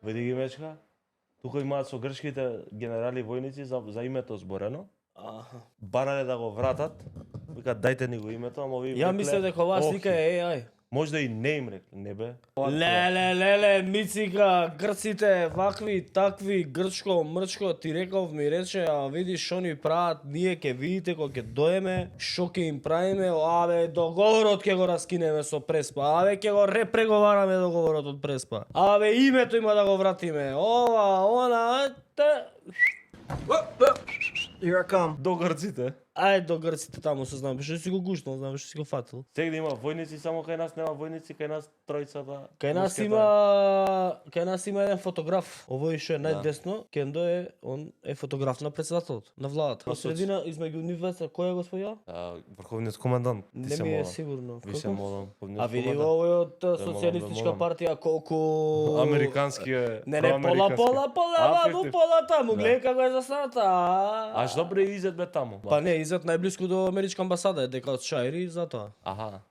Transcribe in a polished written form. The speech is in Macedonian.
Види ги мечка. Тука имаат со грчките генерали војници за името зборено. Аха. Барале да го вратат. Викаат дајте ни го името, ама овие Ја мислев дека оваа слика е AI. Можда и не им рекли, не бе. Леле, Мицика, грците, вакви, такви, грчко, мрчко, ти реков, ми рече, а видиш што ни прават, ние ќе видите кога ќе доеме, што ќе им правиме, абе, договорот ќе го раскинеме со Преспа, абе, ќе го репреговараме договорот од Преспа, абе, името има да го вратиме, ова, она, Here I come. До грците. Ајде до грците таму се знам, што си го гушнал, знам што си го фатил. Сега да има војници, само кај нас нема војници, кај нас тројцата. Кај нас има еден фотограф. Овој што е најдесно, Кендо е, он е фотограф на председателот, на владата. Во средина измеѓу нив двајца кој е господја? Врховниот командант. Не ми е сигурно. Ви се молам. А види го овој од социјалистичка партија колку американски е. Не, пола таму, гледај како е засната. Аш добре изет бе таму. Па не, изет најблиску до америчка амбасада е дека од Шајри, затоа. Аха.